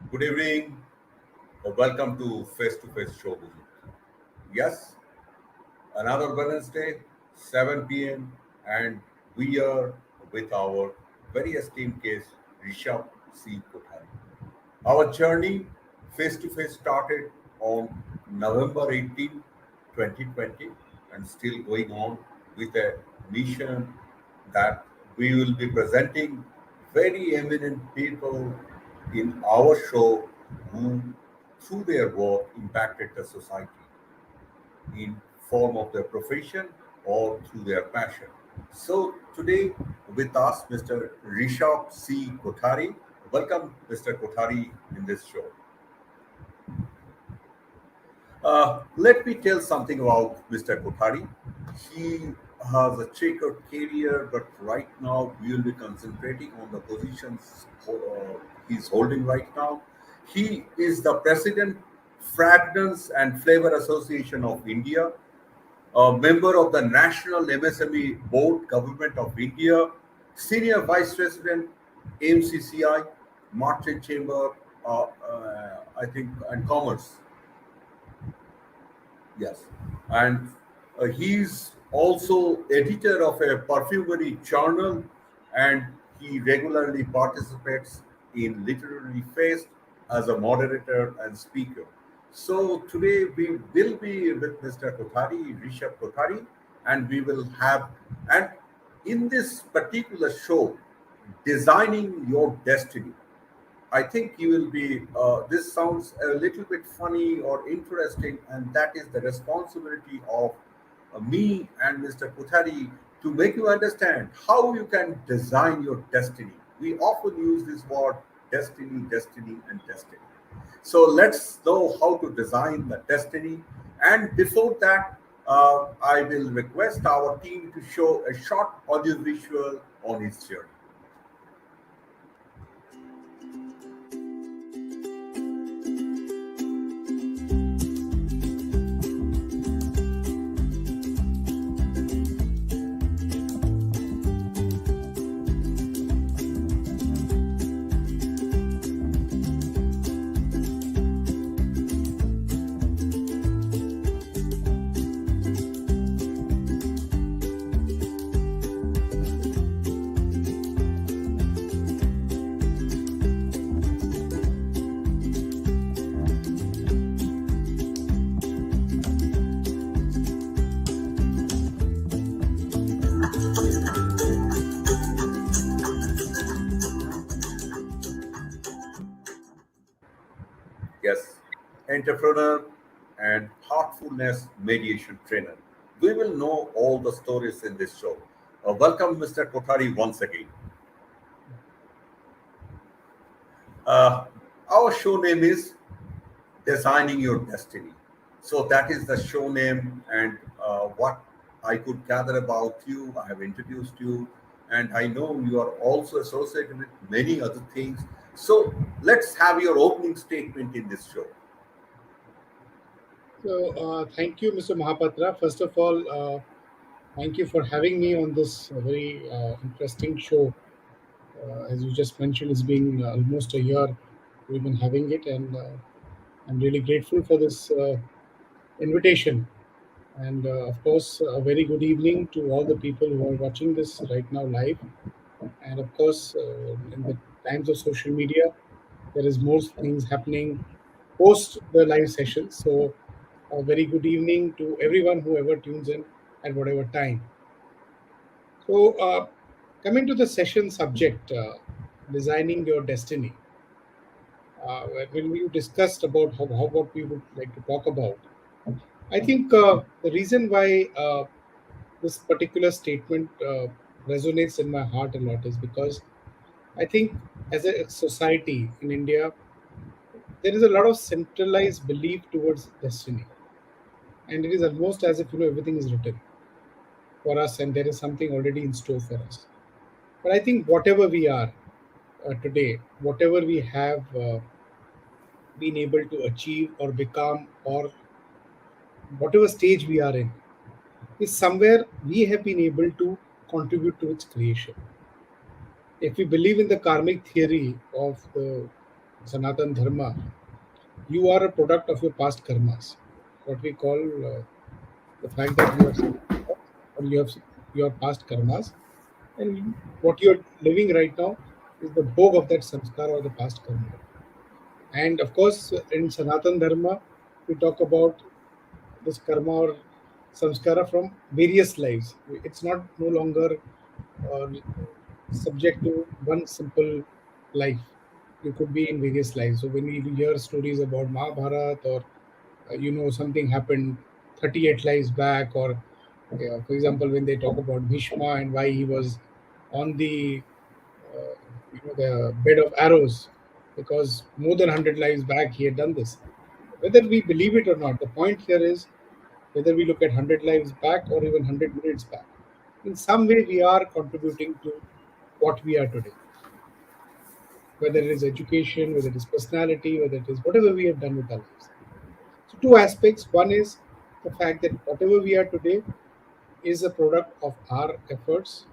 Good evening. Welcome to Face Show. Yes, another Wednesday, 7 p.m., and we are with our very esteemed guest, Rishabh C. Kothari. Our journey face to face started on November 18, 2020, and still going on with a mission that we will be presenting very eminent people in our show who, through their work, impacted the society in form of their profession or through their passion. So today with us, Mr. Rishabh C. Kothari. Welcome, Mr. Kothari, in this show. Let me tell something about Mr. Kothari. He has a checkered career, but right now we will be concentrating on the positions he's holding right now. He is the president, Fragrance and Flavor Association of India, a member of the National MSME Board, Government of India, Senior Vice President, MCCI, Merchant Chamber, I think, and Commerce. Yes, and he's also editor of a perfumery journal, and he regularly participates in literary fest as a moderator and speaker. So today we will be with Mr. Kothari, Rishabh Kothari, and we will have and in this particular show, designing your destiny. I think you will be. This sounds a little bit funny or interesting, and that is the responsibility of me and Mr. Kuthari to make you understand how you can design your destiny. We often use this word destiny, destiny, and destiny. So let's know how to design the destiny. And before that, I will request our team to show a short audio visual on his journey. Yes, entrepreneur and heartfulness mediation trainer. We will know all the stories in this show. Welcome, Mr. Kothari, once again. Uh, our show name is Designing Your Destiny. So that is the show name, and what I could gather about you. I have introduced you, and I know you are also associated with many other things. So let's have your opening statement in this show. Thank you, Mr. Mahapatra. First of all, thank you for having me on this very interesting show. As you just mentioned, it's been almost a year we've been having it, and I'm really grateful for this invitation. And of course, a very good evening to all the people who are watching this right now live. And of course, in the times of social media, there is more things happening post the live session. So, a very good evening to everyone whoever tunes in at whatever time. So, coming to the session subject, designing your destiny. When we discussed about how what we would like to talk about, I think the reason why this particular statement resonates in my heart a lot is because I think as a society in India, there is a lot of centralized belief towards destiny, and it is almost as if everything is written for us, and there is something already in store for us. But I think whatever we are today, whatever we have been able to achieve or become, or whatever stage we are in, is somewhere we have been able to contribute to its creation. If we believe in the karmic theory of the Sanatan Dharma, you are a product of your past karmas. What we call the fact that you are or you have your past karmas, and what you're living right now is the bhog of that samskara or the past karma. And of course, in Sanatan Dharma, we talk about this karma or samskara from various lives. It's not no longer uh, subject to one simple life. You could be in various lives. So when we hear stories about Mahabharata or something happened 38 lives back, or for example when they talk about Bhishma and why he was on the the bed of arrows, because more than 100 lives back he had done this. Whether we believe it or not, the point here is whether we look at 100 lives back or even 100 minutes back, in some way we are contributing to what we are today, whether it is education, whether it is personality, whether it is whatever we have done with our lives. So, two aspects. One is the fact that whatever we are today is a product of our efforts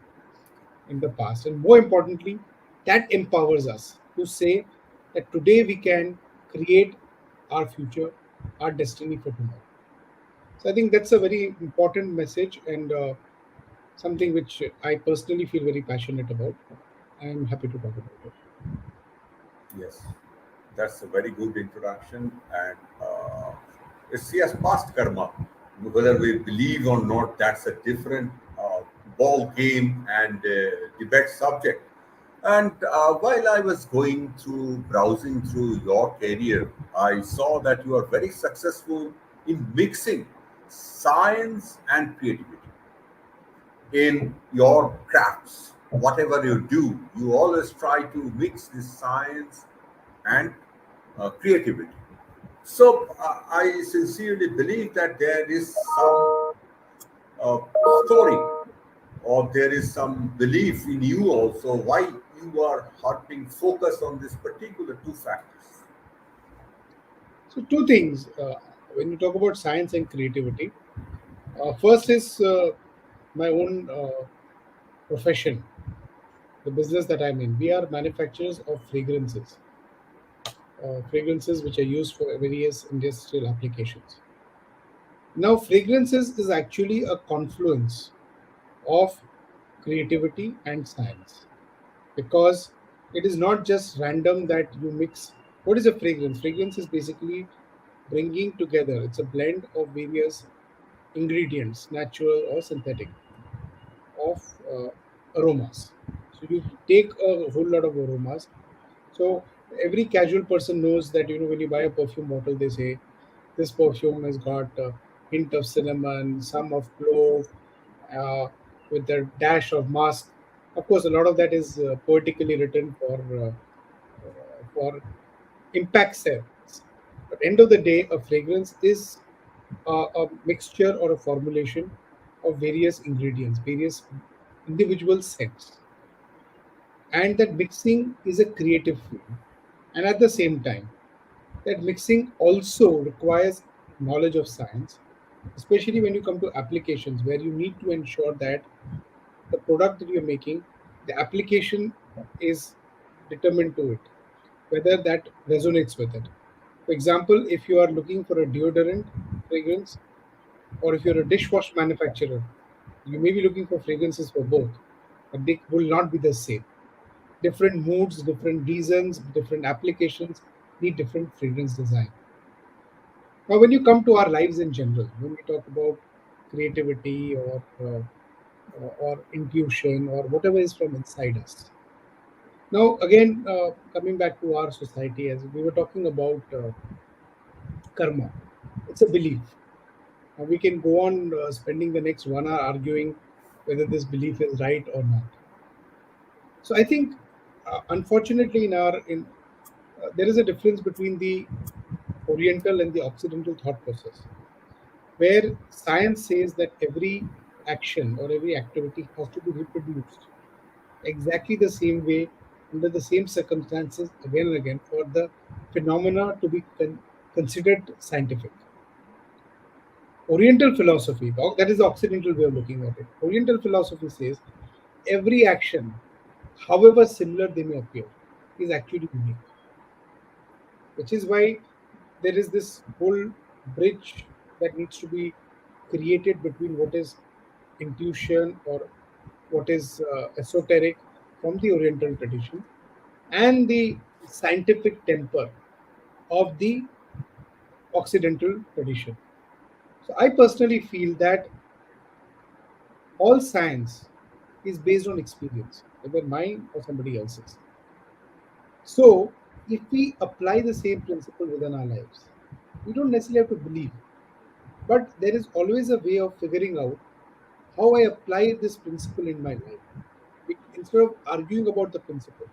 in the past. And more importantly, that empowers us to say that today we can create our future, our destiny for tomorrow. So, I think that's a very important message and something which I personally feel very passionate about. I'm happy to talk about it. Yes, that's a very good introduction. And it's yes, past karma. Whether we believe or not, that's a different ball game and debate subject. And while I was going through browsing through your career, I saw that you are very successful in mixing science and creativity in your crafts. Whatever you do, you always try to mix this science and creativity. So I sincerely believe that there is some story or there is some belief in you also why you are harping focus on this particular two factors. So, two things when you talk about science and creativity. First is my own profession, the business that I'm in. We are manufacturers of fragrances which are used for various industrial applications. Now, fragrances is actually a confluence of creativity and science, because it is not just random that you mix. What is a fragrance? Fragrance is basically bringing together, it's a blend of various ingredients, natural or synthetic, of aromas. So you take a whole lot of aromas. So every casual person knows that when you buy a perfume bottle, they say this perfume has got a hint of cinnamon, some of clove, uh, with a dash of musk. Of course, a lot of that is poetically written for impact sales. But end of the day, a fragrance is a mixture or a formulation of various ingredients, various individual scents, and that mixing is a creative field. And at the same time, that mixing also requires knowledge of science, especially when you come to applications where you need to ensure that the product that you're making, the application is determined to it, whether that resonates with it. For example, if you are looking for a deodorant fragrance, or if you're a dishwash manufacturer, you may be looking for fragrances for both, but they will not be the same. Different moods, different reasons, different applications need different fragrance design. Now, when you come to our lives in general, when we talk about creativity or intuition or whatever is from inside us. Now, again, coming back to our society, as we were talking about karma, it's a belief. Now, we can go on spending the next 1 hour arguing whether this belief is right or not. So, I think, unfortunately, there is a difference between the Oriental and the Occidental thought process, where science says that every action or every activity has to be reproduced exactly the same way under the same circumstances again and again for the phenomena to be considered scientific. Oriental philosophy, that is the Occidental way of looking at it. Oriental philosophy says every action, however similar they may appear, is actually unique. which is why there is this whole bridge that needs to be created between what is intuition or what is esoteric from the Oriental tradition and the scientific temper of the Occidental tradition. So I personally feel that all science is based on experience, whether mine or somebody else's. So if we apply the same principle within our lives, we don't necessarily have to believe, but there is always a way of figuring out how I apply this principle in my life. Instead of arguing about the principle,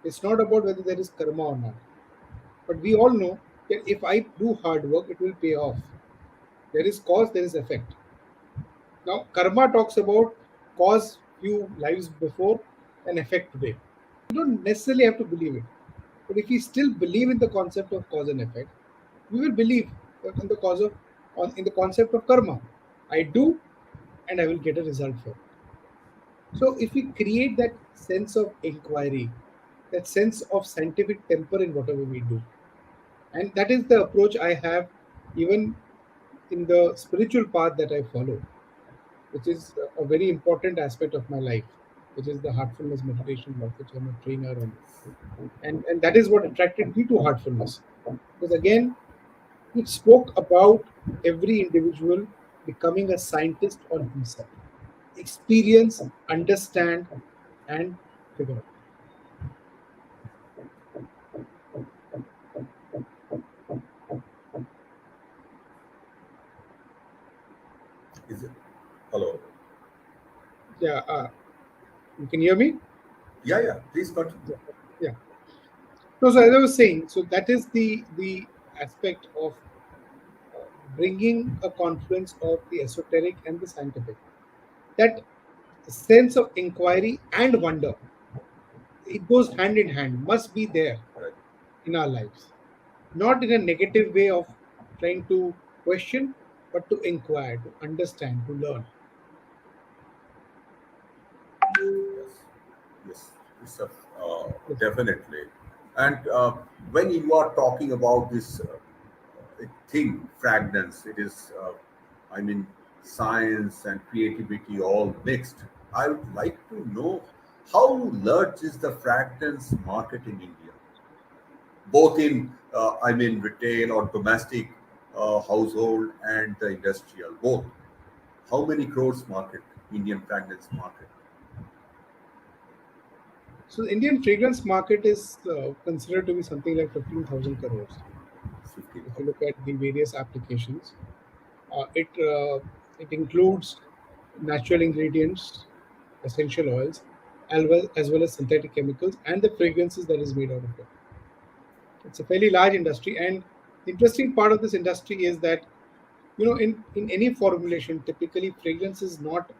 it's not about whether there is karma or not. But we all know that if I do hard work, it will pay off. There is cause, there is effect. Now, karma talks about cause few lives before and effect today. You don't necessarily have to believe it. But if we still believe in the concept of cause and effect, we will believe in the cause of in the concept of karma. I do and I will get a result for it. So if we create that sense of inquiry, that sense of scientific temper in whatever we do, and that is the approach I have even in the spiritual path that I follow, which is a very important aspect of my life, which is the heartfulness meditation, of which I'm a trainer on. And that is what attracted me to heartfulness. Because again, it spoke about every individual becoming a scientist on himself. Experience, understand, and figure out. Is it? Hello. Yeah, you can hear me? Yeah, yeah. Please continue. Yeah. Yeah. No, so as I was saying, so that is the aspect of bringing a confluence of the esoteric and the scientific. That sense of inquiry and wonder, it goes hand in hand, must be there Right. in our lives. Not in a negative way of trying to question, but to inquire, to understand, to learn. Yes. Yes. It's a, Yes. definitely. And when you are talking about this thing, fragments, it is, I mean, science and creativity all mixed. I would like to know how large is the fragrance market in India, both in, I mean, retail or domestic, household and the industrial, both. How many crores market, Indian fragrance market? So the Indian fragrance market is considered to be something like 15,000 crores. If you 50,000. look at the various applications, it includes natural ingredients, essential oils, as well as synthetic chemicals, and the fragrances that is made out of it. It's a fairly large industry, and the interesting part of this industry is that in any formulation, typically fragrance is not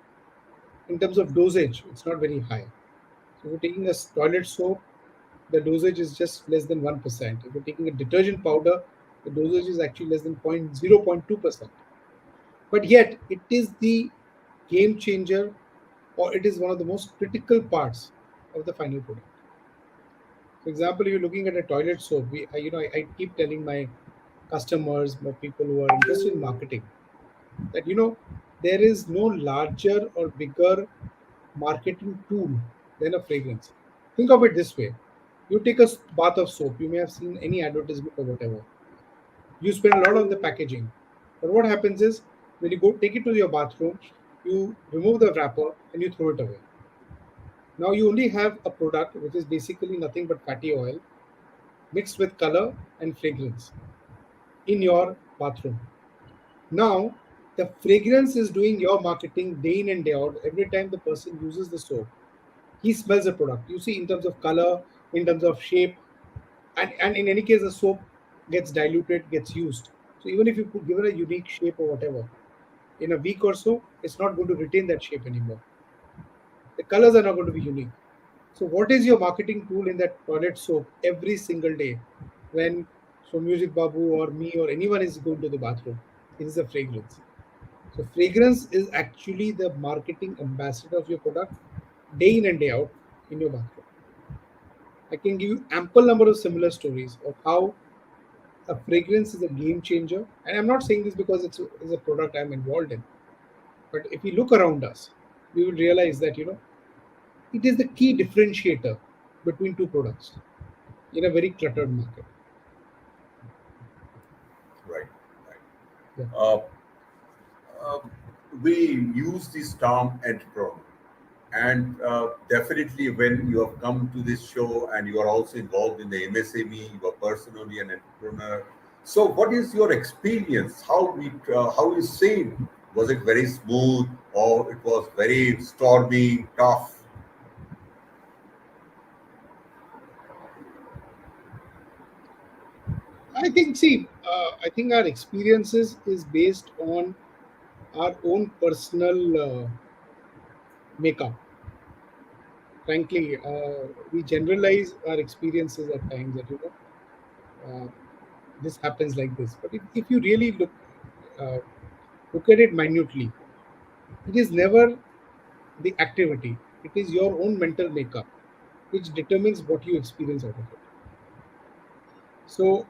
in terms of dosage. It's not very high. So if you're taking a toilet soap, the dosage is just less than 1%. If you're taking a detergent powder, the dosage is actually less than 0.2%. But yet, it is the game changer, or it is one of the most critical parts of the final product. For example, if you're looking at a toilet soap, I keep telling my customers, my people who are interested in marketing, that there is no larger or bigger marketing tool than a fragrance. Think of it this way: you take a bath of soap, you may have seen any advertisement or whatever. You spend a lot on the packaging, but what happens is when you go take it to your bathroom, you remove the wrapper and you throw it away. Now you only have a product which is basically nothing but fatty oil mixed with color and fragrance in your bathroom. Now, the fragrance is doing your marketing day in and day out. Every time the person uses the soap, he smells the product. You see, in terms of color, in terms of shape, and in any case, the soap gets diluted, gets used. So even if you give it a unique shape or whatever, in a week or so, it's not going to retain that shape anymore. The colors are not going to be unique. So, what is your marketing tool in that toilet soap every single day when Soumyajit Babu or me or anyone is going to the bathroom? It is a fragrance. So, fragrance is actually the marketing ambassador of your product day in and day out in your bathroom. I can give you ample number of similar stories of how a fragrance is a game changer. And I'm not saying this because it's a product I'm involved in, but if we look around us, we will realize that it is the key differentiator between two products in a very cluttered market. Right, right. Yeah. Uh, uh, we use this term entrepreneur, and definitely when you have come to this show and you are also involved in the MSME, you are personally an entrepreneur. So, what is your experience? How you say it? Was it very smooth or it was very stormy, tough? I think our experiences is based on our own personal makeup. Frankly, we generalize our experiences at times that uh, this happens like this. But if you really uh, look at it minutely, it is never the activity. It is your own mental makeup which determines what you experience out of it. So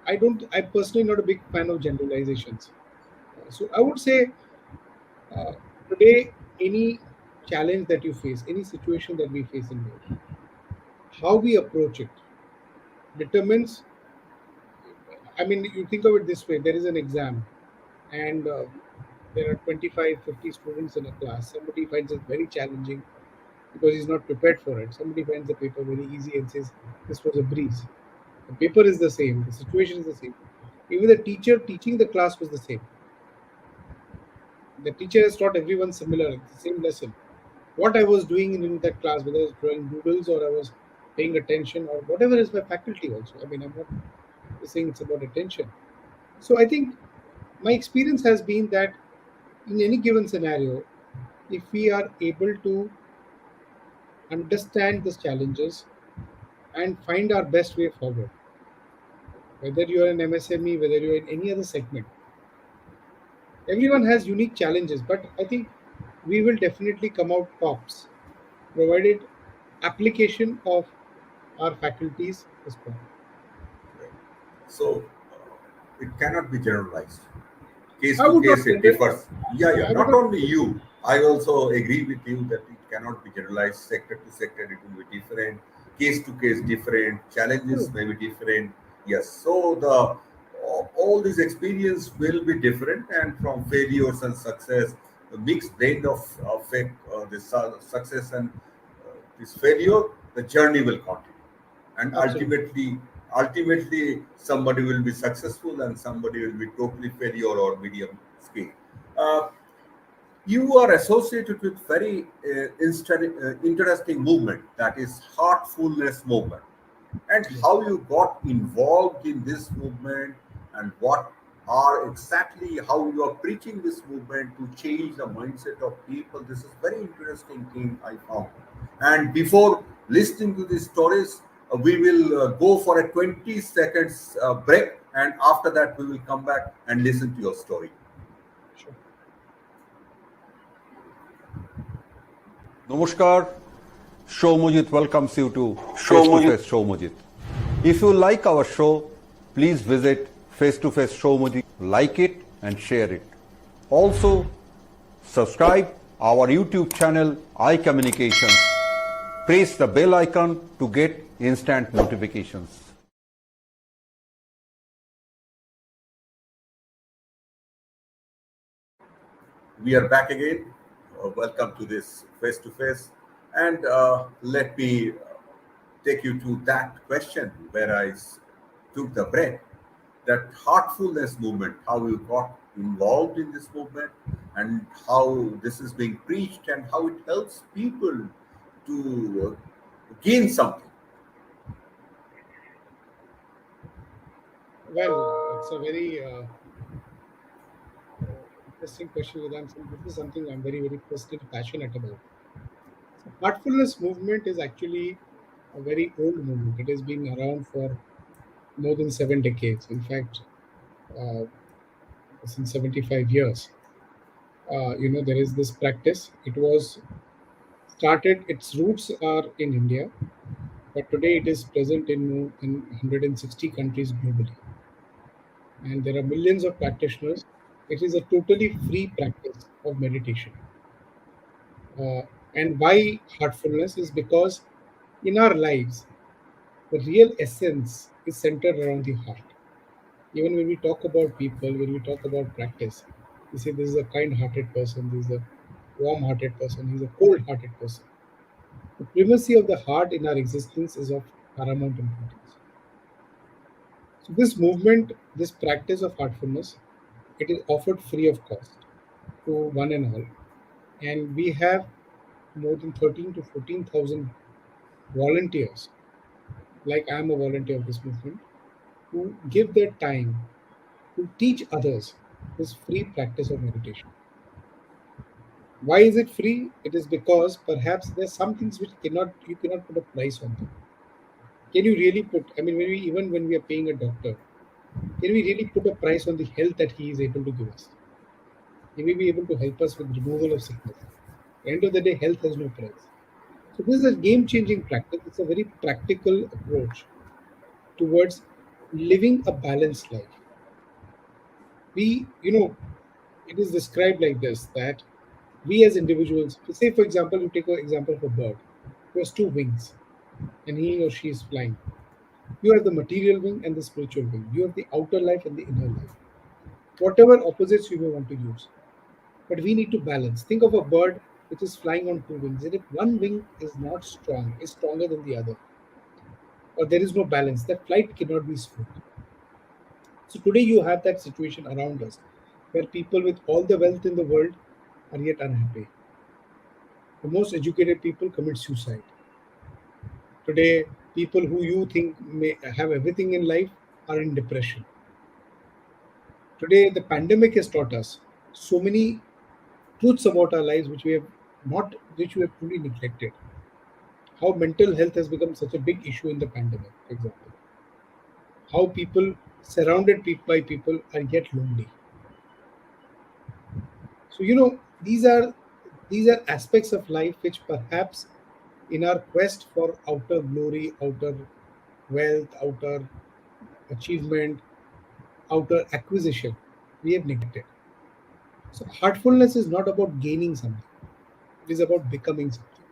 I personally not a big fan of generalizations. So I would say uh, today any challenge that you face, any situation that we face in life, how we approach it determines. I mean, you think of it this way: there is an exam, and there are 25, 50 students in a class. Somebody finds it very challenging because he's not prepared for it. Somebody finds the paper very easy and says this was a breeze. The paper is the same, the situation is the same. Even the teacher teaching the class was the same. The teacher has taught everyone similar, the same lesson. What I was doing in that class, whether I was drawing doodles or I was paying attention or whatever is my faculty also. I mean, I'm not saying it's about attention. So I think my experience has been that in any given scenario, if we are able to understand the challenges and find our best way forward, whether you're an MSME, whether you're in any other segment, everyone has unique challenges, but I think we will definitely come out tops provided application of our faculties is proper. Right. So, it cannot be generalized. Case I to would not case, it general, differs. Yeah, yeah. I would Not not. only you. I also agree with you that it cannot be generalized. Sector to sector, it will be different. Case to case, different. Challenges may be different. Yes. So all these experience will be different, and from failures and success, a mixed blend of success and this failure, the journey will continue, and Absolutely. ultimately somebody will be successful and somebody will be totally failure or medium scale. uh, you are associated with very interesting movement, that is heartfulness movement, and Yeah. how you got involved in this movement, and what are exactly how you are preaching this movement to change the mindset of people. This is very interesting thing I found. And before listening to these stories, we will go for a 20 seconds break, and after that we will come back and listen to your story. Sure. Namaskar, Soumyajit welcomes you to Face to Soumyajit. Face Soumyajit. If you like our show, please visit Face to Face Soumyajit, like it and share it. Also, subscribe our YouTube channel iCommunications. Press the bell icon to get instant notifications. We are back again. Welcome to this face to face. And let me take you to that question where took the break. That heartfulness movement, how you got involved in this movement, and how this is being preached, and how it helps people to gain something. Well, it's a very interesting question, Vedant. This is something I'm very, very personally passionate about. So heartfulness movement is actually a very old movement. It has been around for more than 7 decades. In fact, uh, since 75 years. There is this practice. It was started. Its roots are in India, but today it is present in more than 160 countries globally, and there are millions of practitioners. It is a totally free practice of meditation. Uh, and why heartfulness is because in our lives, the real essence is centered around the heart. Even when we talk about people, when we talk about practice, we say this is a kind hearted person, this is a warm hearted person, he's a cold hearted person. The primacy of the heart in our existence is of paramount importance. So, this movement, this practice of heartfulness, it is offered free of cost to one and all. And we have more than 13 to 14,000 volunteers, like I am a volunteer of this movement, who give their time to teach others this free practice of meditation. Why is it free? It is because perhaps there's some things which cannot you cannot put a price on them. Can you really put? I mean, even when we are paying a doctor, can we really put a price on the health that he is able to give us? He may be able to help us with removal of sickness. At the end of the day, health has no price. So this is a game-changing practice. It's a very practical approach towards living a balanced life. It is described like this that we as individuals, say for example, you take an example of a bird who has two wings and he or she is flying. You have the material wing and the spiritual wing. You have the outer life and the inner life. Whatever opposites you may want to use. But we need to balance. Think of a bird which is flying on two wings. And if one wing is not strong, is stronger than the other, or there is no balance, that flight cannot be smooth. So today you have that situation around us where people with all the wealth in the world are yet unhappy. The most educated people commit suicide. Today, people who you think may have everything in life are in depression. Today, the pandemic has taught us so many truths about our lives which we have truly neglected. How mental health has become such a big issue in the pandemic, for example. How people surrounded by people are yet lonely. So these are aspects of life which perhaps in our quest for outer glory, outer wealth, outer achievement, outer acquisition, we have neglected. So heartfulness is not about gaining something; it is about becoming something.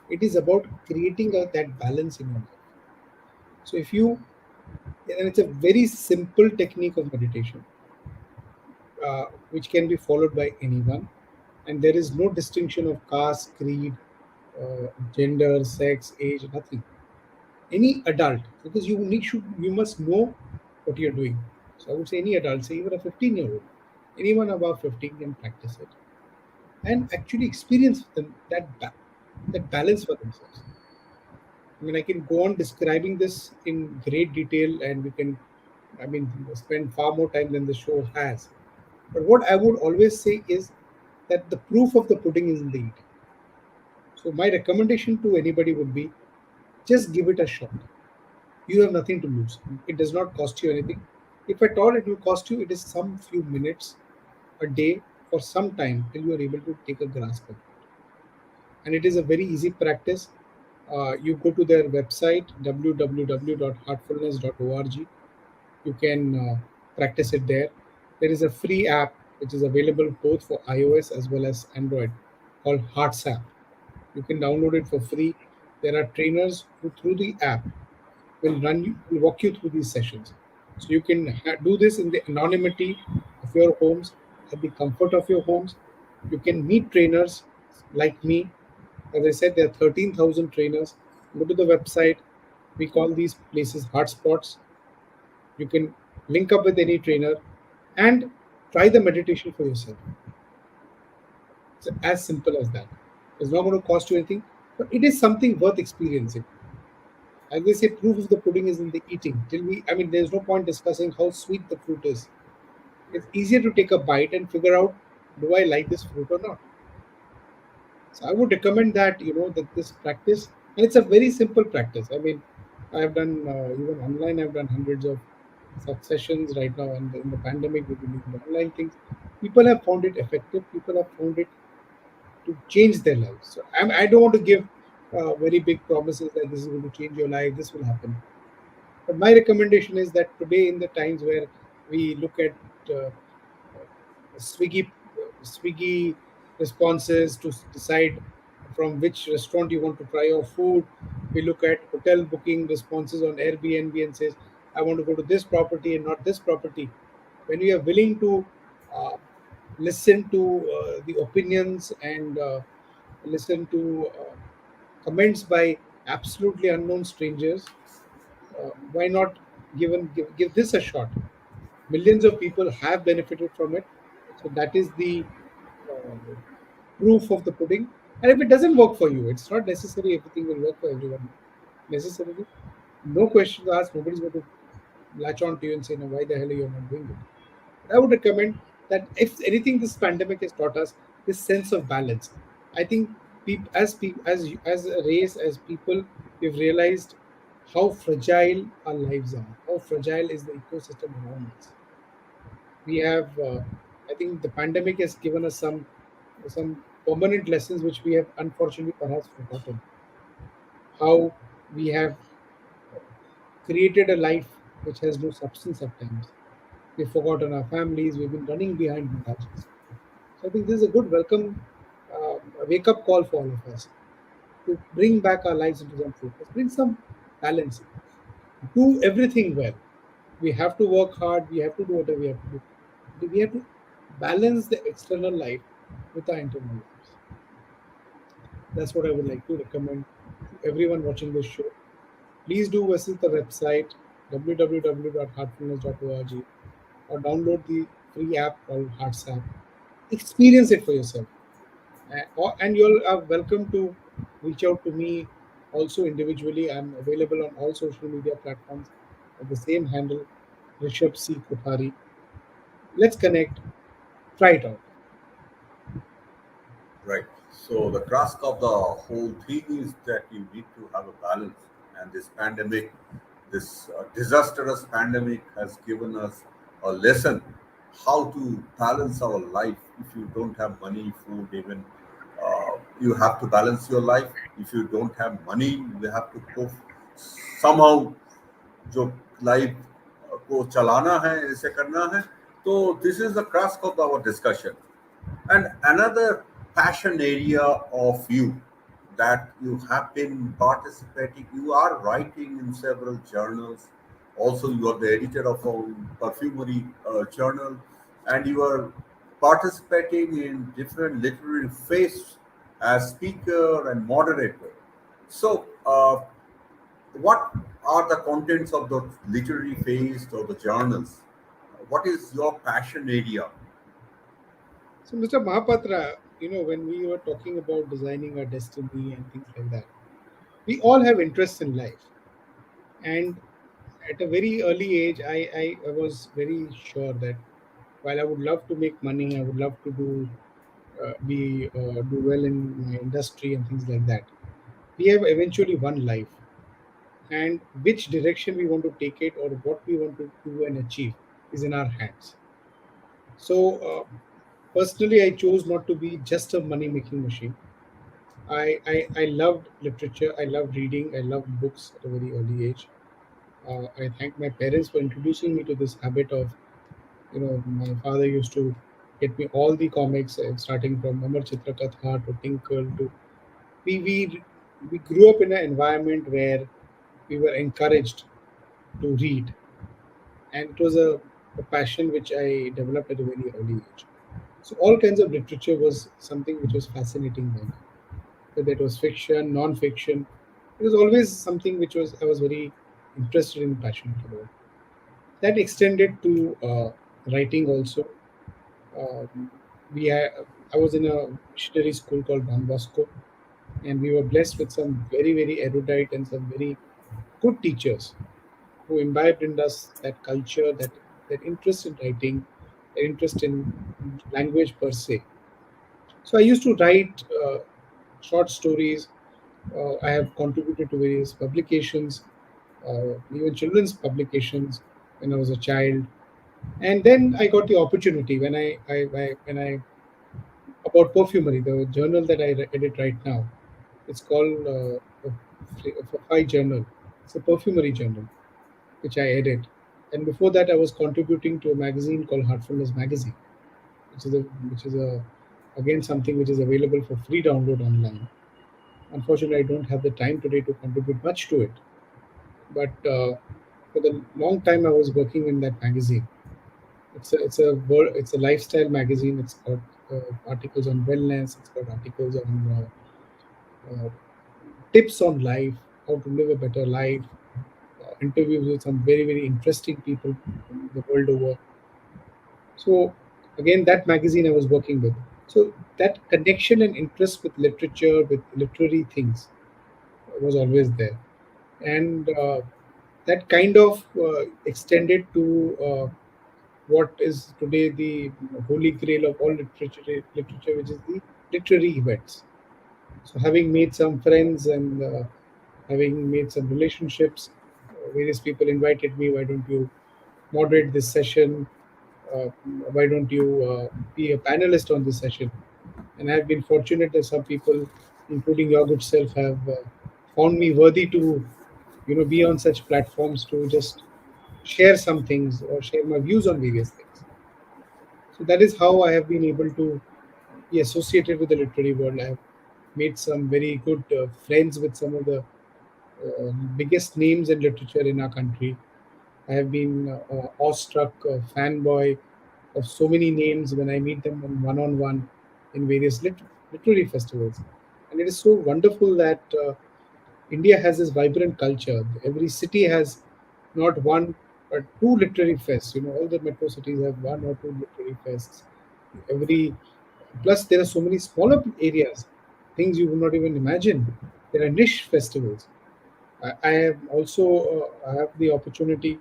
It is about creating that balance in your life. So and it's a very simple technique of meditation, which can be followed by anyone, and there is no distinction of caste, creed, gender, sex, age, nothing. Any adult, because you must know what you're doing. So I would say any adult, say even a 15-year-old, anyone above 15 can practice it and actually experience that balance for themselves. I mean, I can go on describing this in great detail, and we can, I mean, spend far more time than the show has. But what I would always say is that the proof of the pudding is in the eating. So my recommendation to anybody would be just give it a shot. You have nothing to lose. It does not cost you anything. If at all it will cost you, it is some few minutes a day for some time till you are able to take a grasp of it. And it is a very easy practice. You go to their website www.heartfulness.org. You can practice it there. There is a free app which is available both for iOS as well as Android called Hearts app. You can download it for free. There are trainers who through the app will walk you through these sessions. So you can do this in the anonymity of your homes, at the comfort of your homes. You can meet trainers like me. As I said, there are 13,000 trainers. Go to the website. We call these places hotspots. You can link up with any trainer and try the meditation for yourself. It's as simple as that. It's not going to cost you anything, but it is something worth experiencing. As they say, proof of the pudding is in the eating. I mean, there's no point discussing how sweet the fruit is. It's easier to take a bite and figure out, do I like this fruit or not? So I would recommend that, that this practice, and it's a very simple practice. I mean, I've done, even online, I've done hundreds of such sessions right now. And in the pandemic, we've been doing the online things. People have found it effective. People have found it to change their lives. So I don't want to give very big promises that this is going to change your life, this will happen. But my recommendation is that today, in the times where we look at uh, Swiggy responses to decide from which restaurant you want to try your food. We look at hotel booking responses on Airbnb and says, I want to go to this property and not this property. When we are willing to uh, listen to the opinions and listen to comments by absolutely unknown strangers, why not give this a shot? Millions of people have benefited from it. So that is the uh, proof of the pudding. And if it doesn't work for you, it's not necessary everything will work for everyone necessarily. No questions asked. Nobody's going to latch on to you and say, no, why the hell are you not doing it? But I would recommend that if anything, this pandemic has taught us this sense of balance. I think as a race, as people, we've realized how fragile our lives are, how fragile is the ecosystem around us. We have I think the pandemic has given us some permanent lessons which we have unfortunately perhaps forgotten. How we have created a life which has no substance at times. We've forgotten our families. We've been running behind gadgets. So I think this is a good welcome, a wake up call for all of us to bring back our lives into some focus, bring some balance, do everything well. We have to work hard. We have to do whatever we have to do. We have to balance the external life with our internal lives. That's what I would like to recommend to everyone watching this show. Please do visit the website www.heartfulness.org or download the free app called HeartsApp. Experience it for yourself. And you're welcome to reach out to me also individually. I'm available on all social media platforms at the same handle, Rishabh C. Kothari. Let's connect, try it out. Right. So the task of the whole thing is that you need to have a balance, and this pandemic, this disastrous pandemic, has given us a lesson how to balance our life. If you don't have money, food, even you have to balance your life. If you don't have money, you have to go somehow जो life को चलाना है ऐसे करना है तो this is the crux of our discussion and another passion area of you that you have been participating, you are writing in several journals. Also, you are the editor of a perfumery journal, and you are participating in different literary fests as speaker and moderator. So, what are the contents of the literary feast or the journals? What is your passion area? So, Mr. Mahapatra, when we were talking about designing our destiny and things like that, we all have interests in life. And at a very early age, I was very sure that while I would love to make money, I would love to do well in my industry and things like that. We have eventually one life, and which direction we want to take it or what we want to do and achieve is in our hands. So, personally, I chose not to be just a money making machine. I loved literature, I loved reading, I loved books at a very early age. I thank my parents for introducing me to this habit of, my father used to get me all the comics, starting from Amar Chitra Katha to Tinkle to. We, we, we grew up in an environment where we were encouraged to read, and it was a passion which I developed at a very early age. So, all kinds of literature was something which was fascinating by me, whether it was fiction, non-fiction. It was always something which was I was very interested and passionate about. That extended to writing also. Um, we had, I was in a missionary school called Don Bosco, and we were blessed with some very very erudite and some very good teachers who imbibed in us that culture, that interest in writing, that interest in language per se. So I used to write short stories. I have contributed to various publications, even children's publications when I was a child. And then I got the opportunity when I about perfumery, the journal that I edit right now. It's called a journal. It's a perfumery journal which I edit. And before that, I was contributing to a magazine called Heartfulness Magazine, which is a again something which is available for free download online. Unfortunately, I don't have the time today to contribute much to it, but for the long time I was working in that magazine. It's a lifestyle magazine. It's got articles on wellness. It's got articles on tips on life, how to live a better life, interviews with some very interesting people from the world over. So again, that magazine I was working with. So that connection and interest with literature, with literary things, was always there, and that kind of extended to what is today the holy grail of all literature, which is the literary events. So having made some friends and having made some relationships, various people invited me. Why don't you moderate this session? Uh, why don't you be a panelist on this session? And I've been fortunate that some people, including your good self, have found me worthy to, be on such platforms to just share some things or share my views on various things. So that is how I have been able to be associated with the literary world. I have made some very good friends with some of the biggest names in literature in our country. I have been awestruck, fanboy of so many names when I meet them on one in various literary festivals. And it is so wonderful that India has this vibrant culture. Every city has not one but two literary fests. All the metro cities have one or two literary fests. Every Plus there are so many smaller areas, things you would not even imagine. There are niche festivals. I have also I have the opportunity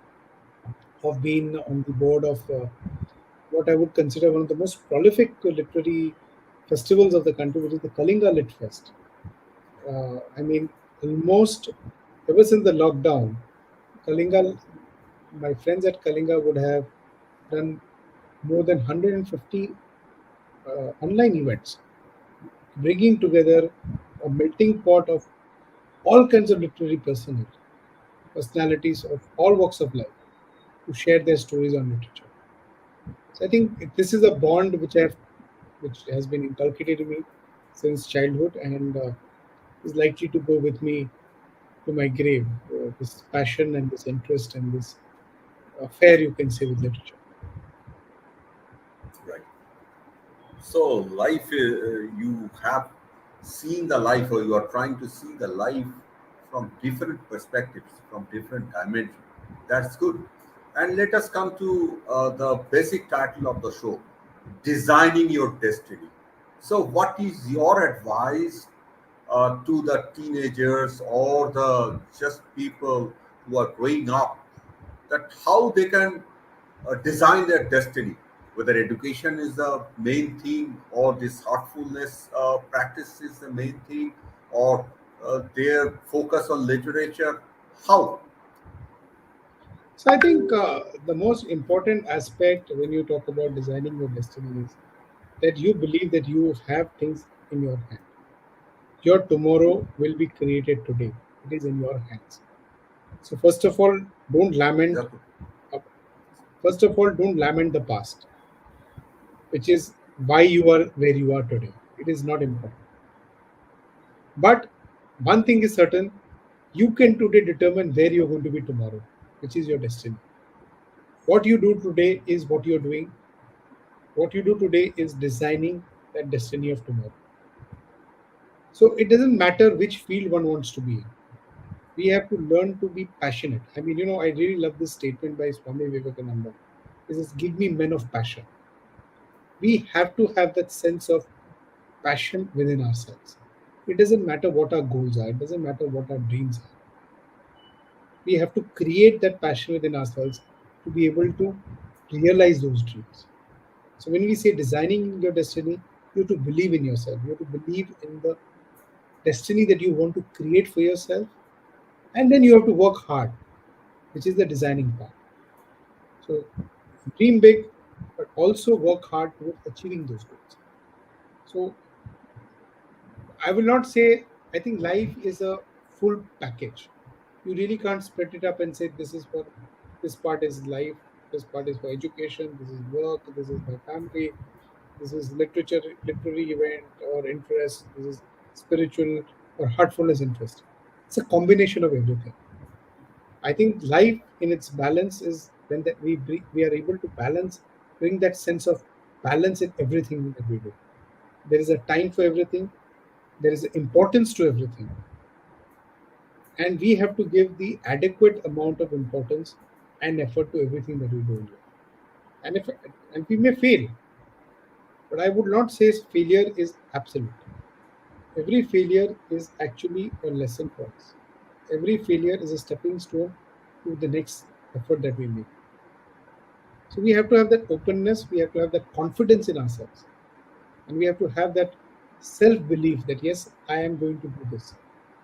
of being on the board of what I would consider one of the most prolific literary festivals of the country, which is the Kalinga Lit Fest. I mean, almost ever since the lockdown, Kalinga, my friends at Kalinga would have done more than 150 online events, bringing together a melting pot of all kinds of literary personalities of all walks of life to share their stories on literature. So I think this is a bond which has been inculcated in me since childhood and is likely to go with me to my grave. This passion and this interest and this affair, you can say, with literature. Right. So, life, you have seen the life, or you are trying to see the life from different perspectives, from different dimensions. That's good. And let us come to the basic title of the show, Designing Your Destiny. So, what is your advice to the teenagers or the just people who are growing up, that how they can design their destiny, whether education is the main thing or this heartfulness practice is the main thing, or their focus on literature, how? So I think the most important aspect when you talk about designing your destiny is that you believe that you have things in your hand. Your tomorrow will be created today. It is in your hands. So don't lament. Yeah, uh, First of all, don't lament the past, which is why you are where you are today. It is not important. But one thing is certain: you can today determine where you're going to be tomorrow, which is your destiny. What you do today is what you're doing. What you do today is designing that destiny of tomorrow. So it doesn't matter which field one wants to be in. We have to learn to be passionate. I mean, I really love this statement by Swami Vivekananda. It says, "Give me men of passion." We have to have that sense of passion within ourselves. It doesn't matter what our goals are, it doesn't matter what our dreams are. We have to create that passion within ourselves to be able to realize those dreams. So when we say designing your destiny, you have to believe in yourself. You have to believe in the destiny that you want to create for yourself, and then you have to work hard, which is the designing part. So dream big, but also work hard towards achieving those goals. So I will not say I think life is a full package. You really can't split it up and say this is for this part is life, this part is for education, this is work, this is my family, this is literature, literary event or interest, this is spiritual or heartfulness interest. It's a combination of everything. I think life in its balance is when that we are able to balance, bring that sense of balance in everything that we do. There is a time for everything. There is importance to everything, and we have to give the adequate amount of importance and effort to everything that we do in life. And if and we may fail, but I would not say failure is absolute. Every failure is actually a lesson for us. Every failure is a stepping stone to the next effort that we make. So we have to have that openness, we have to have that confidence in ourselves, and we have to have that self belief that yes, I am going to do this.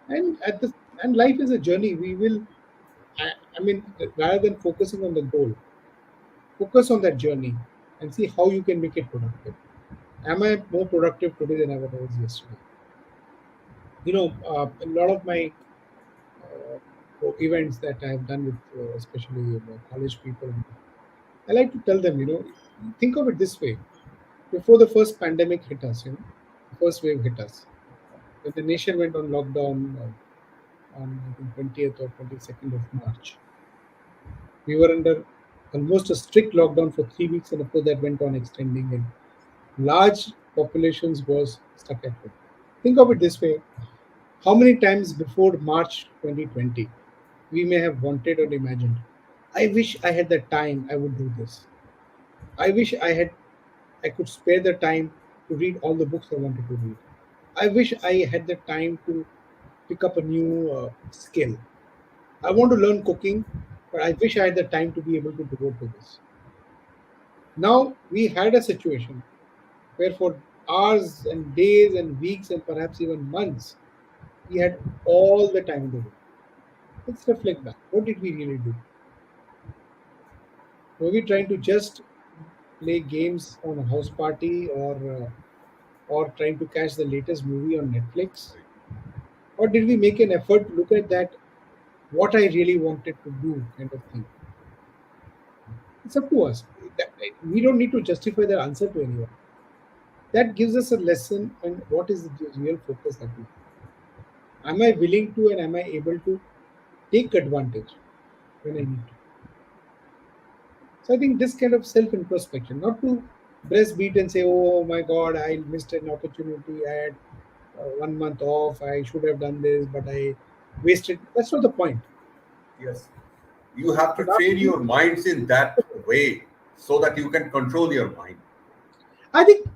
And at the and life is a journey. We will, I mean, rather than focusing on the goal, focus on that journey and see how you can make it productive. Am I more productive today than I was yesterday? A lot of my events that I have done with, especially college people, I like to tell them, think of it this way: before the first pandemic hit us, the first wave hit us, when the nation went on lockdown on I think 20th or 22nd of March, we were under almost a strict lockdown for 3 weeks, and of course that went on extending, and large populations was stuck at home. Think of it this way: how many times before March 2020 we may have wanted or imagined, I wish I had the time, I would do this. I wish I could spare the time to read all the books I wanted to read. I wish I had the time to pick up a new skill. I want to learn cooking, but I wish I had the time to be able to devote to this. Now we had a situation where for hours and days and weeks and perhaps even months, we had all the time in the world. Let's reflect back. What did we really do? Were we trying to just play games on a house party, or trying to catch the latest movie on Netflix? Or did we make an effort to look at that, what I really wanted to do kind of thing? It's up to us. We don't need to justify the answer to anyone. That gives us a lesson on what is the real focus that we have. Am I willing to and am I able to take advantage when I need to? So I think this kind of self introspection, not to breastbeat and say, oh my God, I missed an opportunity. I had 1 month off. I should have done this, but I wasted. That's not the point. Yes. You have to But are train we- your minds in that way so that you can control your mind. I think,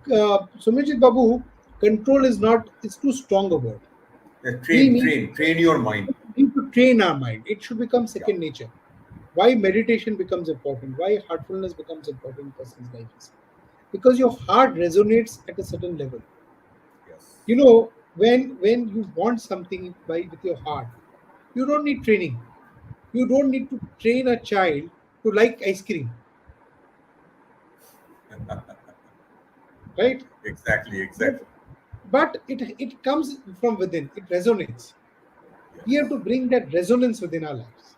Soumyajit Babu, control is not, it's too strong a word. We Train your mind. need to train our mind. It should become Yeah. second nature. Why meditation becomes important, why heartfulness becomes important in a person's life is because your heart resonates at a certain level. Yes. When you want something with your heart, you don't need training. You don't need to train a child to like ice cream, right? Exactly. But, Exactly. but it comes from within. It resonates. We have Yes. to bring that resonance within our lives.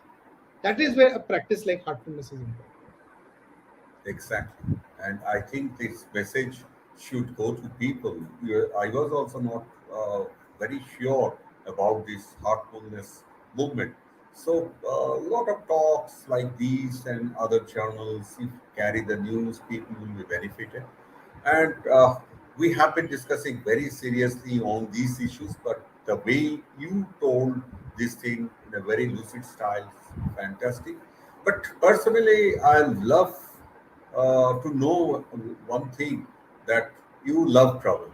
That is where a practice like heartfulness is important. Exactly. And I think this message should go to people. I was also not very sure about this heartfulness movement. So, a lot of talks like these and other journals, if carry the news, people will be benefited. And we have been discussing very seriously on these issues, but the way you told this thing in a very lucid style is fantastic. But personally, I love to know one thing, that you love travel.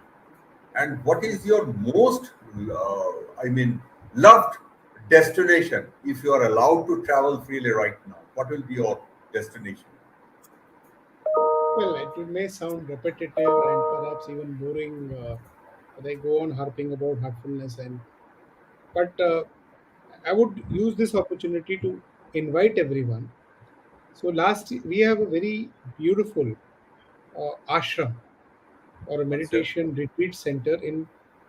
And what is your most, loved destination if you are allowed to travel freely right now? What will be your destination? Well, it may sound repetitive and perhaps even boring. But I go on harping about heartfulness, but I would use this opportunity to invite everyone. So we have a very beautiful ashram or a What's that? meditation retreat center in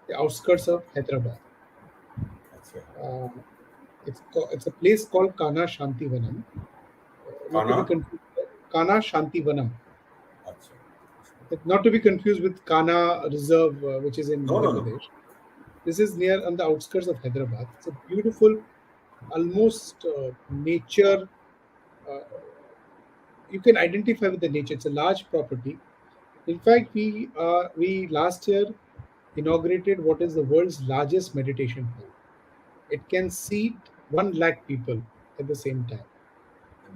the outskirts of Hyderabad. अच्छा. Uh, it's a place called Kana Shantivanam, not to be Kana. confused. Kana Shantivanam, अच्छा. not to be confused with Kana Reserve, which is in No, Madhya no, no. Pradesh. This is near on the outskirts of Hyderabad. It's a beautiful, almost nature. Uh, you can identify with the nature. It's a large property. In fact, we last year inaugurated what is the world's largest meditation hall. It can seat 1 lakh people at the same time.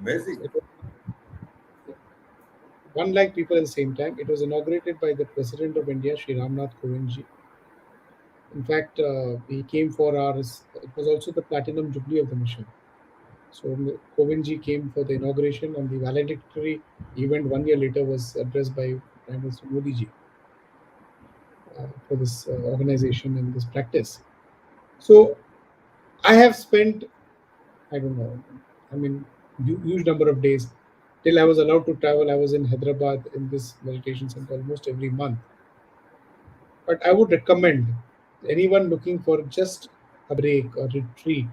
Amazing. It was 1 lakh people at the same time. It was inaugurated by the President of India, Sri Ramnath Kovind. In fact, he came for ours. It was also the platinum jubilee of the mission. So Kovind came for the inauguration, and the valedictory event 1 year later was addressed by Prime Minister Modi ji for this organization and this practice. So I have spent, I don't know, I mean, huge number of days till I was allowed to travel. I was in Hyderabad in this meditation center almost every month. But I would recommend anyone looking for just a break or retreat,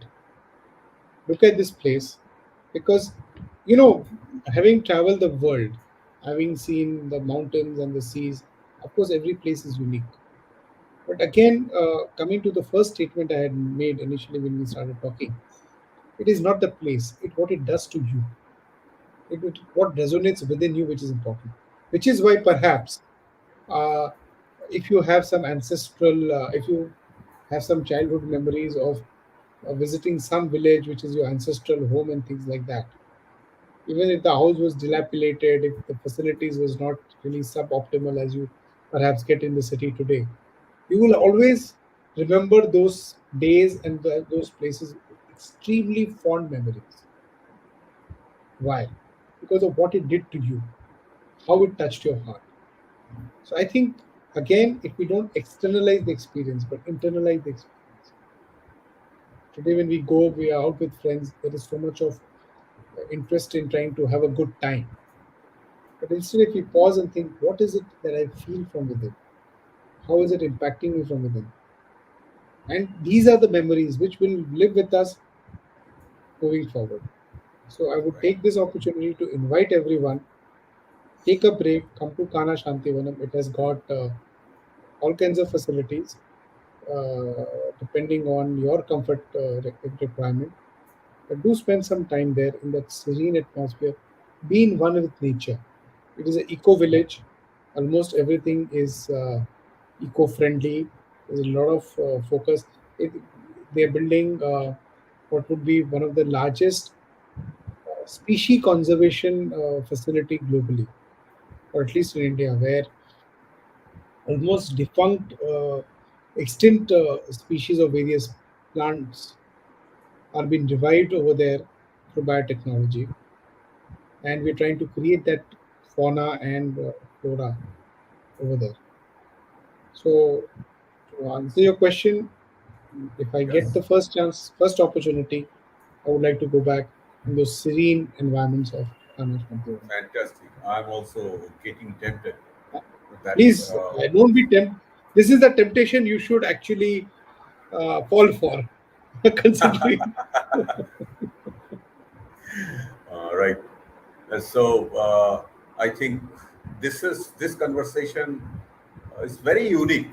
look at this place because, you know, having traveled the world, having seen the mountains and the seas, of course, every place is unique. But again, coming to the first statement I had made initially when we started talking, it is not the place, it what it does to you, what resonates within you, which is important. Which is why perhaps uh, if you have some ancestral, if you have some childhood memories of visiting some village which is your ancestral home and things like that, even if the house was dilapidated, if the facilities was not really suboptimal as you perhaps get in the city today, you will always remember those days and those places with extremely fond memories. Why? Because of what it did to you, how it touched your heart. So I think, again, if we don't externalize the experience but internalize the experience, today when we go, we are out with friends, there is so much of interest in trying to have a good time. But instead, if we pause and think, what is it that I feel from within? How is it impacting me from within? And these are the memories which will live with us moving forward. So I would Right. take this opportunity to invite everyone, take a break, come to Kana Shantivanam. It has got all kinds of facilities depending on your comfort requirement. But do spend some time there in that serene atmosphere. Be in one with nature. It is an eco village. Almost everything is eco friendly. There's a lot of focus. They're building what would be one of the largest species conservation facility globally, or at least in India, where almost defunct, extinct species of various plants are being revived over there through biotechnology, and we're trying to create that fauna and flora over there. So, to answer your question, if I get Yes. the first chance, first opportunity, I would like to go back in those serene environments of Kamesh Mandiram. Fantastic. I'm also getting tempted. That Please, don't be tempted. This is the temptation you should actually fall for, considering. right. So I think this conversation is very unique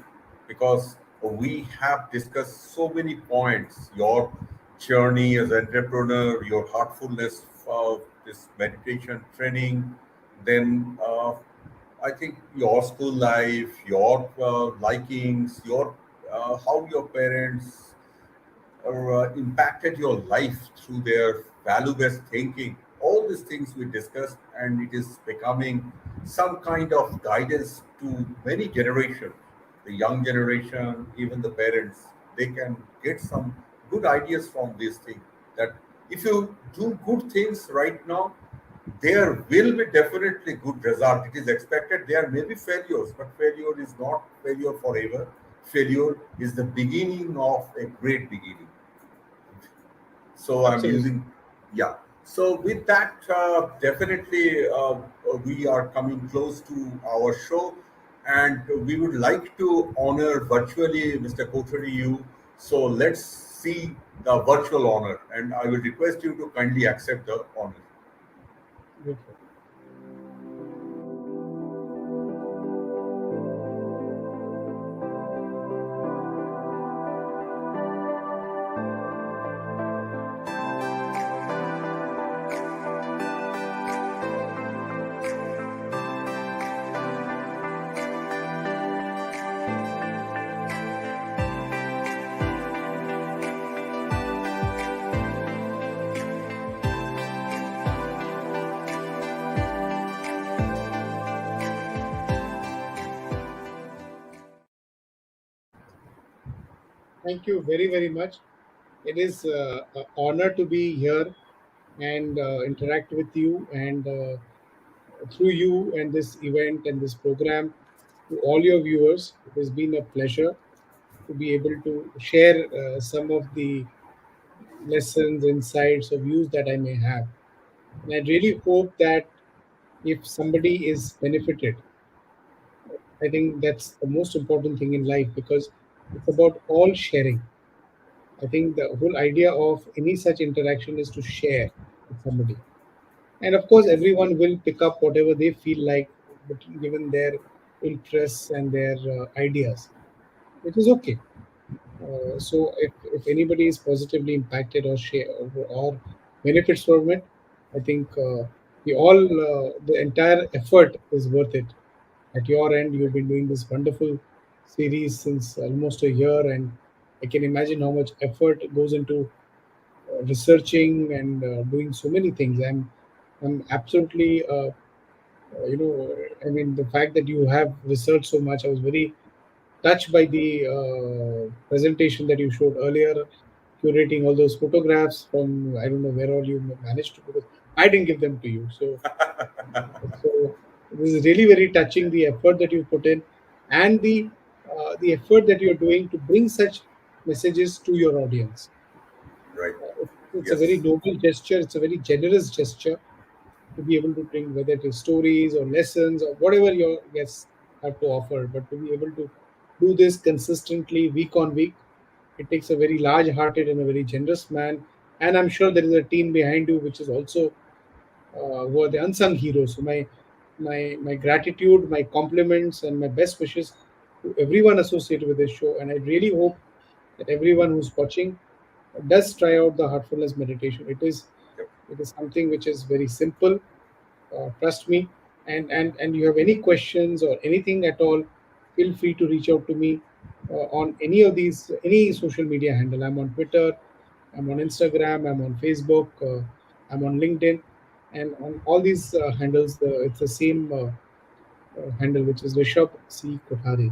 because we have discussed so many points. Your journey as an entrepreneur, your heartfulness of this meditation training, then I think your school life, your likings, your how your parents impacted your life through their value based thinking. All these things we discussed, and it is becoming some kind of guidance to many generations. The young generation, even the parents, they can get some good ideas from these things. That if you do good things right now, there will be definitely good result. It is expected. There may be failures, but failure is not failure forever. Failure is the beginning of a great beginning. So I'm Absolutely. using, yeah. So with that, definitely we are coming close to our show, and we would like to honor virtually Mr. Kothari you. So let's see the virtual honor, and I will request you to kindly accept the honor. Beautiful. Thank you very, very much. It is an honor to be here and interact with you, and through you and this event and this program to all your viewers. It has been a pleasure to be able to share some of the lessons, insights, or views that I may have. And I really hope that if somebody is benefited, I think that's the most important thing in life because it's about all sharing. I think the whole idea of any such interaction is to share with somebody. And of course, Yes. everyone will pick up whatever they feel like, given their interests and their ideas, which is okay. So if anybody is positively impacted or share or benefits from it, I think the entire effort is worth it. At your end, you've been doing this wonderful series since almost a year, and I can imagine how much effort goes into researching and doing so many things. I'm absolutely I mean, the fact that you have researched so much, I was very touched by the presentation that you showed earlier, curating all those photographs from I don't know where all you managed to, because I didn't give them to you. So this is really very touching, the effort that you put in, and the effort that you're doing to bring such messages to your audience. Right. It's a very Yes. noble gesture. It's a very generous gesture to be able to bring whether it is stories or lessons or whatever your guests have to offer, but to be able to do this consistently week on week, it takes a very large-hearted and a very generous man. And I'm sure there is a team behind you which is also who are the unsung heroes. So my gratitude, my compliments, and my best wishes to everyone associated with this show. And I really hope that everyone who's watching does try out the heartfulness meditation. Yep. It is something which is very simple. Trust me. And you have any questions or anything at all, feel free to reach out to me on any social media handle. I'm on Twitter, I'm on Instagram, I'm on Facebook, I'm on LinkedIn, and on all these handles, it's the same handle, which is Rishabh C. Kothari.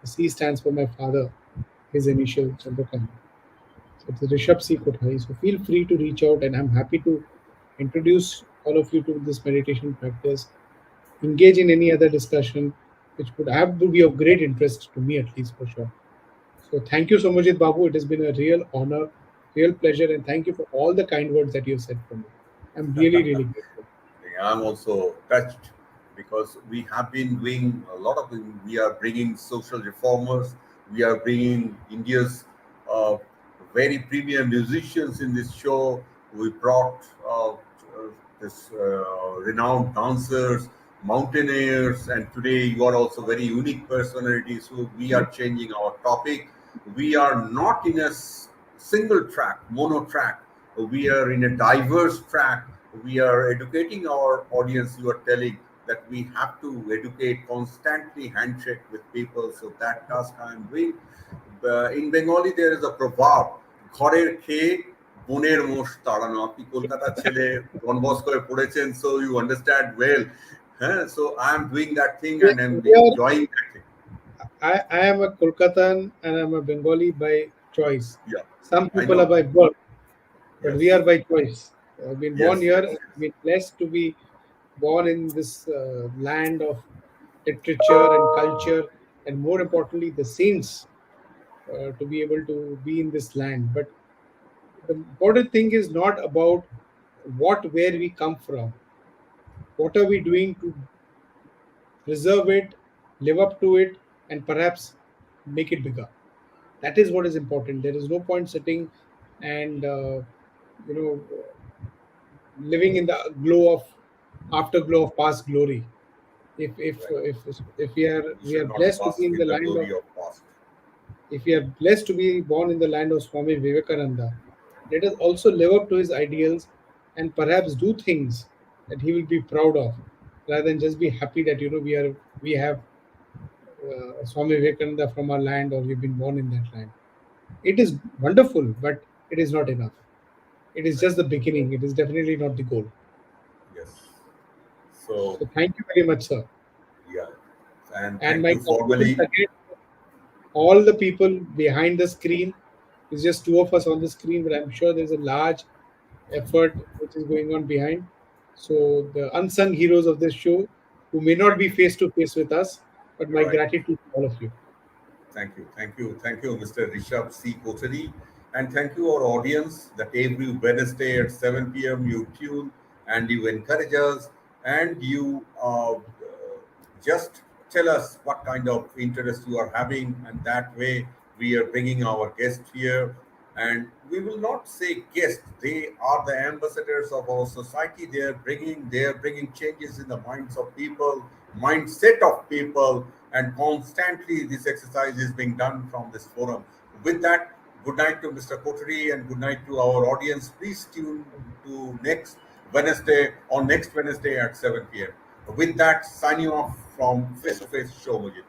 The C stands for my father, his initial Chandrakant. So it's Rishabh C. Kothari. So feel free to reach out, and I'm happy to introduce all of you to this meditation practice, engage in any other discussion which would have to be of great interest to me, at least for sure. So thank you, Soumyajit Babu. It has been a real honor, real pleasure, and thank you for all the kind words that you have said for me. I'm really, really grateful. I'm also touched because we have been doing a lot of things. We are bringing social reformers. We are bringing India's uh, very premier musicians in this show. We brought this renowned dancers, mountaineers, and today you are also very unique personalities. So we are changing our topic. We are not in a single track, mono track. We are in a diverse track. We are educating our audience. You are telling that we have to educate constantly, handshake with people. So that task I am doing. In Bengali, there is a proverb: "ঘরের খেয়ে বনের মোষ তাড়ানো." আপনি কলকাতা ছেলে, ডন বস্কোয় পড়েছেন, so you understand well. So I am doing that thing We, and I'm we are, enjoying that thing. I am a Kolkatan and I'm a Bengali by choice. Yeah, Some I people are know. by birth, but we Yes, are by choice. I've been born yes, here yes, and yes. been blessed to be born in this land of literature and culture, and more importantly, the saints to be able to be in this land. But the important thing is not about where we come from. What are we doing to preserve it, live up to it, and perhaps make it bigger? That is what is important. There is no point sitting and you know living in the glow of afterglow of past glory. If if Right. if if We we are should not blessed to be bask in the in the land of glory of past. if we are blessed to be born in the land of Swami Vivekananda, let us also live up to his ideals and perhaps do things that he will be proud of, rather than just be happy that we have Swami Vivekananda from our land or we've been born in that land. It is wonderful, but it is not enough. It is Right. just the beginning. It is definitely not the goal. Yes. So, So thank you very much, sir. yeah. And And thank my you compliments formally. again to all the people behind the screen. It's just two of us on the screen, but I'm sure there's a large effort which is going on behind. So the unsung heroes of this show, who may not be face to face with us, but my Right. gratitude to all of you. Thank you. Thank you. Thank you, Mr. Rishabh C. Kothari. And thank you, our audience, that every Wednesday at 7 p.m. you tune and you encourage us and you just tell us what kind of interest you are having. And that way, we are bringing our guest here. And we will not say guest; they are the ambassadors of our society. They are bringing changes in the minds of people, mindset of people, and constantly this exercise is being done from this forum. With that, good night to Mr. Kotri and good night to our audience. Please tune to next Wednesday at 7 p.m. With that, signing off from Face to Face Show.